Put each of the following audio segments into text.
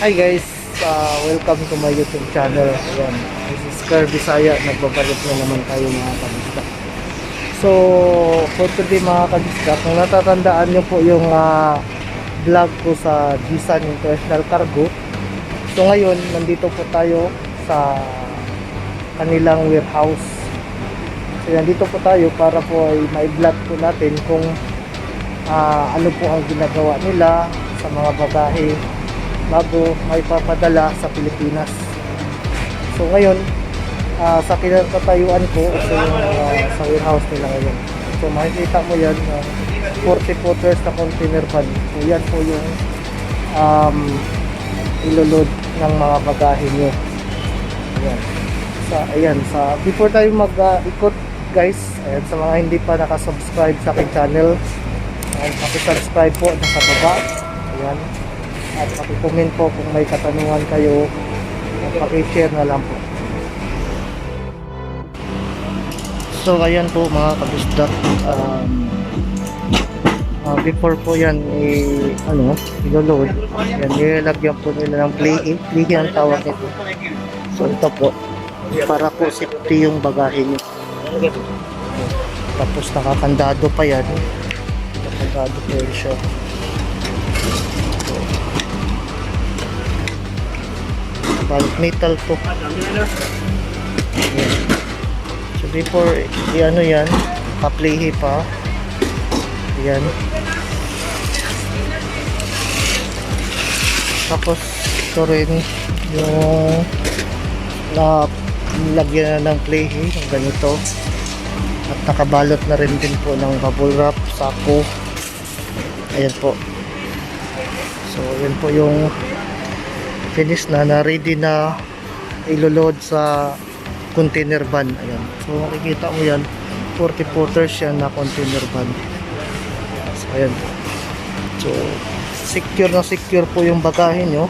Hi guys, welcome to my YouTube channel. Ayan, this is Car Bisaya. Nagbabalik na naman tayo mga kabistak. So, for today mga kabistak, kung natatandaan nyo po yung vlog ko sa Jisan International Cargo. So ngayon, nandito po tayo sa kanilang warehouse. So nandito po tayo para po ay ma-vlog po natin kung ano po ang ginagawa nila sa mga bagahe bago may papadala sa Pilipinas. So ngayon, sa kinatayuan ko, so sa warehouse nila ngayon. So makikita mo yan, 40 footers na container van. So yan po yung iloload ng mga bagahe nyo. Ayan. Before tayo mag-ikot guys, ayan, sa mga hindi pa nakasubscribe sa aking channel, pakisubscribe po sa baba. Ayan. At paki-comment po kung may katanungan kayo, at paki-share na lang po. So ayan po mga kabisdak, before po yan i-load, yan, nilagyan po nila ng play ang tawag nito. So ito po, para po safety yung bagahe nyo. Tapos nakakandado pa yan, nakakandado po yan siya. Metal to. Ayan. So before i-ano yan, pa-playhe pa. Ayan. Tapos ito rin yung lagyan na ng playhe ng ganito. At nakabalot na rin din po ng bubble wrap, sako. Ayan po. So ayan po yung finish na ready na iloload sa container van. Ayan. So makikita mo yan, 40 footers yan na container van. So ayan. So secure po yung bagahe nyo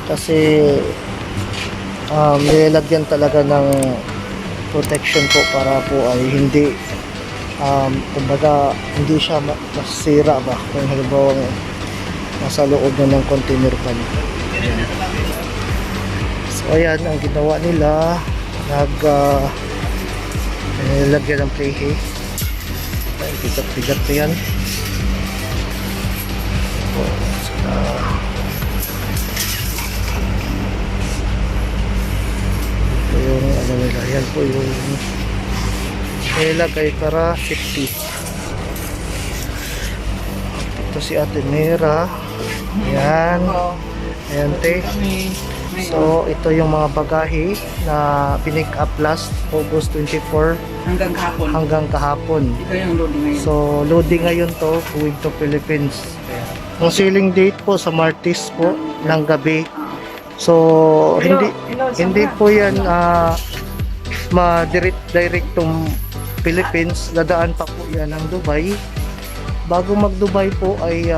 kasi nilagyan talaga ng protection po para po ay hindi kumbaga hindi siya masira ba kung halimbawa nasa loob na ng container van. Ayan. So ayan ang ginawa nila, nilagyan ng playhe. Ayan, bigat na yan. Ito yung ano nila, yan po yung nilagay para safety. Ito si Ate Mera. Ayan. Ayan te. So ito yung mga bagahe na pinick up last August 24 hanggang kahapon. Ito yung loading ngayon. So loading ngayon to, going to Philippines. Ang sailing date po sa Martes po ng gabi. So hindi po yan direct tong Philippines, dadaan pa po yan ng Dubai. Bago mag-Dubai po ay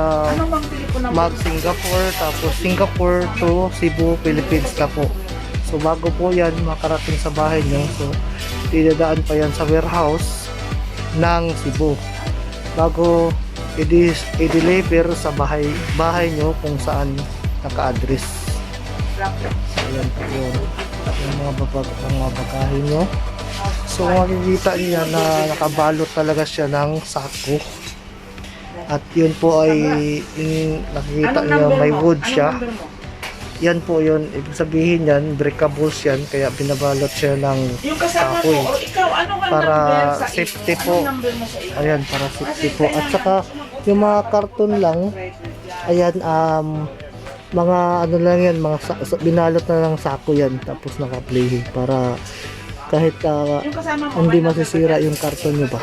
mag-Singapore, tapos Singapore to Cebu, Philippines na po. So bago po yan makarating sa bahay nyo, so idadaan pa yan sa warehouse ng Cebu bago i-deliver sa bahay nyo kung saan naka-address. So yan po yung mga bagahe nyo. So makikita niya na nakabalot talaga siya ng sako. At yun po ay nakikita niyo may wood siya. Yan po yun, ibig sabihin yan, breakables yan, kaya binabalot siya ng kahoy para safety po. Ayan, para safety po. At saka yung mga karton lang, ayan, mga ano lang yan, mga binalot na lang sako yan, tapos naka-play para kahit hindi masisira yung karton nyo ba.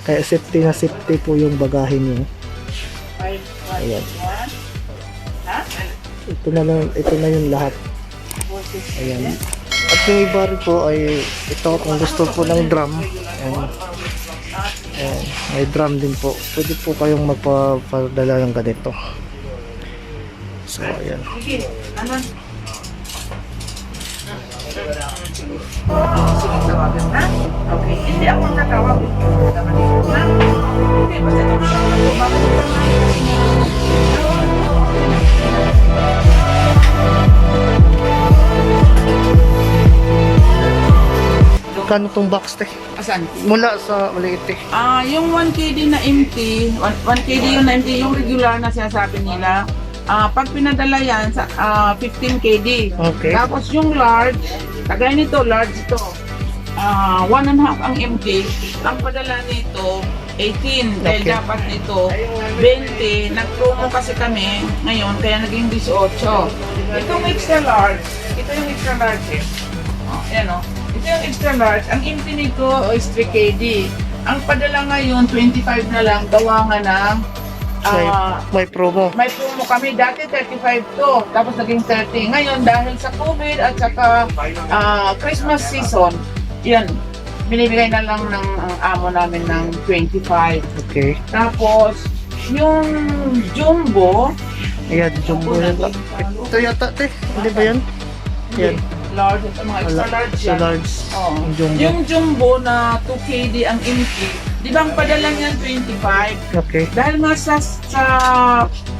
Kaya safety na safety po yung bagahe nyo. Ayan. Ito na yung lahat. Ayan. At yung iba rin po ay ito, kung gusto po ng drum. Ayan. Ayan. May drum din po. Pwede po kayong magpapadala ng ganito. So ayan. Okay, hindi ako natawag. Hindi, basta ito na. Magkano tong box, te? Asan? Mula sa maliit, te. Yung 1 KD na empty, 1 KD yung na empty, yung regular na sinasabi nila, pag pinadala yan sa 15 KD. Okay. Tapos yung large, kagaya nito, large ito. 1.5 ang empty. Ang padala nito, 18. Dahil Okay. dapat nito, 20. Nag-promo kasi kami ngayon, kaya naging 18. Itong extra large, ito yung extra large eh. Ayan o. Ito yung extra large. Ang empty nito is 3 KD. Ang padala ngayon, 25 na lang. Gawa nga ng May promo. may promo kami. Dati 35 to. Tapos naging 30. Ngayon, dahil sa COVID at saka Christmas season, yan, binibigay na lang ng ang amo namin ng 25. Okay. Tapos, yung jumbo, Ayan, jumbo yan. Ito yata, te. Hindi ba yan? Yan. large, ito mga extra large Sa yan. large. Oo. Yung jumbo. Yung jumbo na 2 KD ang empty, di ba ang padala niyan 25? Okay. Dahil nga sa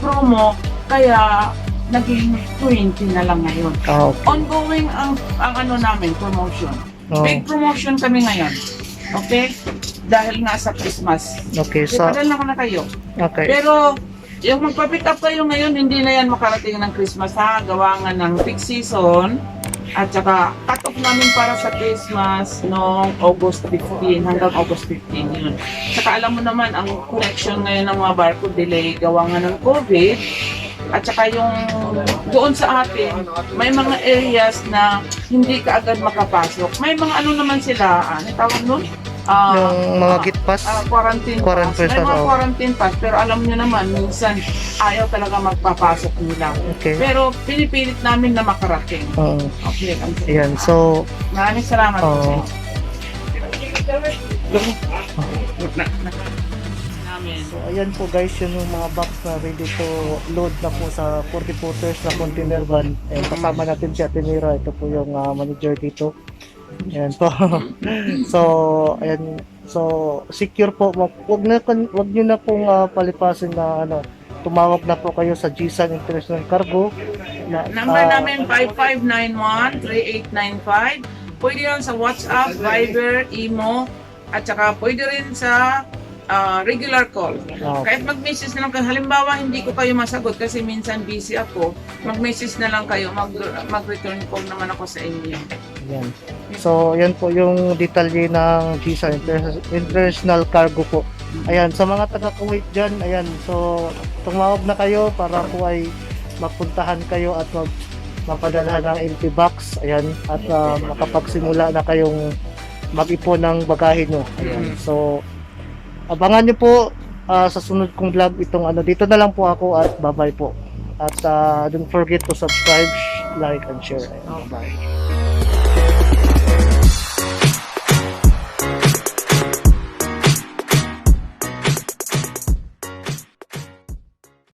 promo, kaya naging 20 na lang ngayon. Okay. Ongoing ang ano namin, promotion. Oh. Big promotion kami ngayon. Okay? Dahil nga sa Christmas. Okay, So, so, padala ko na kayo. okay. Pero, yung magpa-pick up kayo ngayon, hindi na yan makarating ng Christmas ha. Gawa nga ng peak season. At saka, cut-off namin para sa Christmas noong August 15 hanggang August 15 yun. Saka alam mo naman, ang connection ngayon ng mga barko delay gawa nga ng COVID. At saka yung doon sa atin, may mga areas na hindi ka agad makapasok. May mga ano naman sila, ano tawag nun? Yung mga gate pass. Quarantine pass. Quarantine May pass, mga oo. quarantine pass, pero alam nyo naman, minsan ayaw talaga magpapasok nila. Okay. Pero pinipilit namin na makarating. Oo. Okay, Ayan, so, maraming salamat Oo. po sa inyo. Namin. so, ayan po guys, yun yung mga box na ready to load na po sa 40 footers na container van. And kasama natin si Ate Mira, ito po yung manager dito. Ayan po. So, ayan. So, secure po. Wag niyo na pong palipasin na ano, tumawag na po kayo sa Jisan International Cargo. Number namin 5591-3895. Pwede yun sa WhatsApp, Viber, Imo, at saka pwede rin sa regular call. Ah. Kahit mag-message na lang kayo, halimbawa hindi ko kayo masagot kasi minsan busy ako, mag-message na lang kayo, mag-return call naman ako sa inyo. Ayan. So, yan po yung detalye ng Jisan International Cargo po. Ayan, sa mga taga-Kuwait dyan, ayan, so tumawag na kayo para po ay mapuntahan kayo at mapadala ng empty box, ayan, at makapagsimula na kayong mag-ipon ng bagahe nyo. Ayan, so abangan nyo po sa sunod kong vlog itong ano, dito na lang po ako at bye-bye po. At don't forget to subscribe, like, and share. Ayan, bye.